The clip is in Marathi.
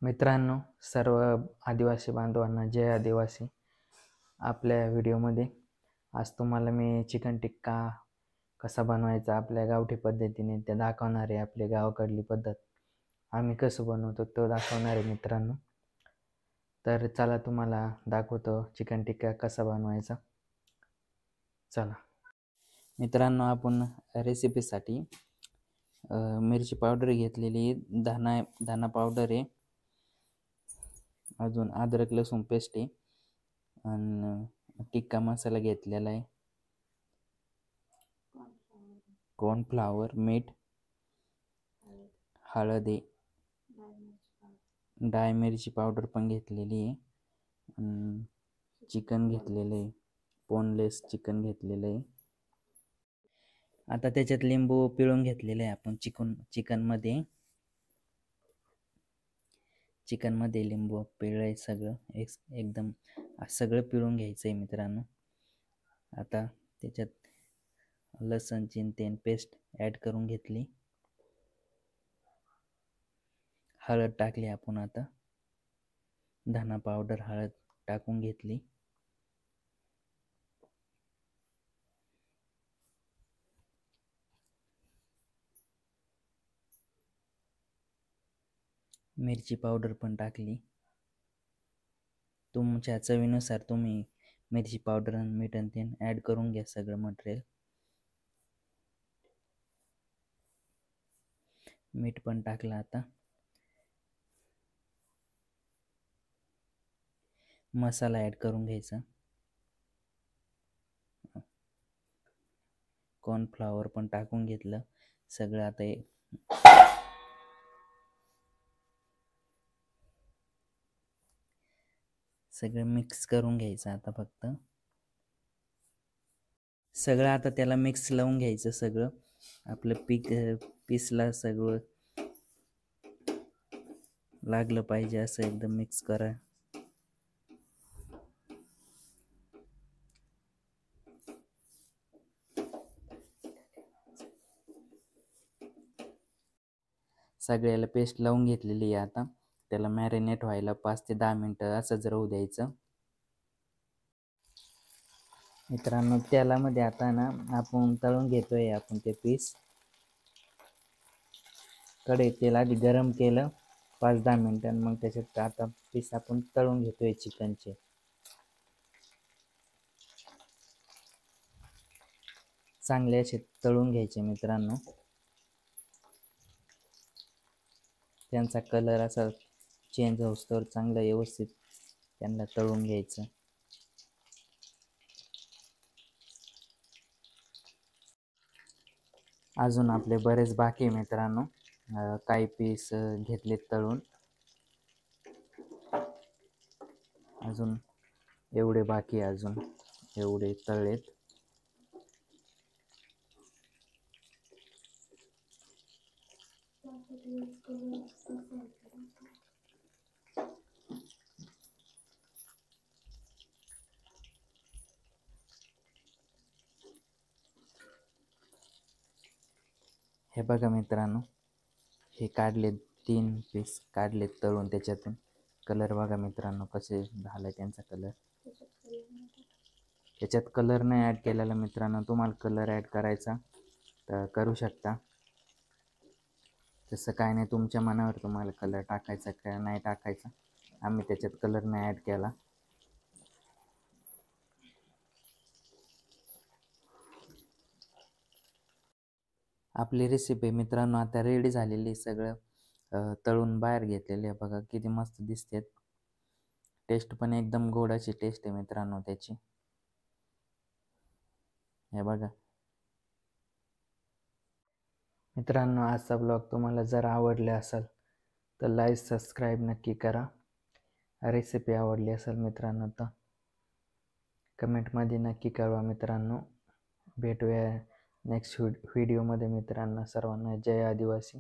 मित्रांनो, सर्व आदिवासी बांधवांना जय आदिवासी. आपल्या व्हिडिओमध्ये आज तुम्हाला मी चिकन टिक्का कसा बनवायचा आपल्या गावठी पद्धतीने ते दाखवणार आहे. आपली गावाकडली पद्धत आम्ही कसं बनवतो तो दाखवणार आहे मित्रांनो. तर चला तुम्हाला दाखवतो चिकन टिक्का कसा बनवायचा. चला मित्रांनो, आपण रेसिपीसाठी मिरची पावडर घेतलेली आहे, धना पावडर आहे, अजून अद्रक लसूण पेस्ट आहे आणि टिक्का मसाला घेतलेला आहे, कॉर्नफ्लॉवर, मीठ, हळद आहे, डाळ मिरची पावडर पण घेतलेली आहे, चिकन घेतलेलं आहे, बोनलेस चिकन घेतलेलं आहे. आता त्याच्यात लिंबू पिळून घेतलेलं आहे आपण चिकनमध्ये लिंबू पिळाय सगळं एकदम सगळं पिळून घ्यायचं आहे मित्रांनो. आता त्याच्यात लसणची तेन पेस्ट ॲड करून घेतली, हळद टाकली आपण, आता धना पावडर हळद टाकून घेतली, मिरची पावडर पण टाकली. तुमच्या चवीनुसार तुम्ही मिरची पावडर आणि मीठ आणि तेन ॲड करून घ्या सगळं मटेरियल. मीठ पण टाकलं. आता मसाला ॲड करून घ्यायचा, कॉर्नफ्लॉवर पण टाकून घेतलं सगळं. आता सगळं मिक्स करून घ्यायचं. आता फक्त सगळं आता त्याला मिक्स लावून घ्यायचं, सगळं आपलं पीसला सगळं लागलं पाहिजे असं एकदम मिक्स करा. सगळ्याला पेस्ट लावून घेतलेली आहे. आता त्याला मॅरिनेट व्हायला 5 ते 10 मिनटं असंच राहू द्यायचं. मित्रांनो, तेलामध्ये आता ना आपण तळून घेतोय आपण ते पीस. कढईत तेल आधी गरम केलं 5-10 मिनिटांनी, मग त्याच्यात आता पीस आपण तळून घेतोय चिकनचे. चांगले असे तळून घ्यायचे मित्रांनो. त्यांचा कलर असा चेंज होऊस्तोवर चांगलं व्यवस्थित त्यांना तळून घ्यायचं. अजून आपले बरेच बाकी मित्रांनो, काही पीस घेतलेत तळून, अजून एवढे बाकी, अजून एवढे तळलेत. हे बघा मित्रांनो, हे काढले 3 पीस काढलेत तळून त्याच्यातून. कलर बघा मित्रांनो कसे झालं त्यांचा कलर. त्याच्यात कलर नाही ॲड केलेला मित्रांनो. तुम्हाला कलर ॲड करायचा तर करू शकता, तसं काय नाही, तुमच्या मनावर तुम्हाला कलर टाकायचा का नाही टाकायचा. आम्ही त्याच्यात कलर नाही ॲड केला. आपली रेसिपी मित्रांनो आता रेडी झालेली, सगळं तळून बाहेर घेतलेले आहे. बघा किती मस्त दिसतात. टेस्ट पण एकदम गोड अशी टेस्ट आहे मित्रांनो त्याची. हे बघा मित्रांनो, आजचा ब्लॉग तुम्हाला जर आवडले असेल तर लाईक सबस्क्राईब नक्की करा. रेसिपी आवडली असेल मित्रांनो तर कमेंटमध्ये नक्की कळवा मित्रांनो. भेटूया नेक्स्ट व्हिडिओमध्ये मित्रांनो. सर्वांना जय आदिवासी.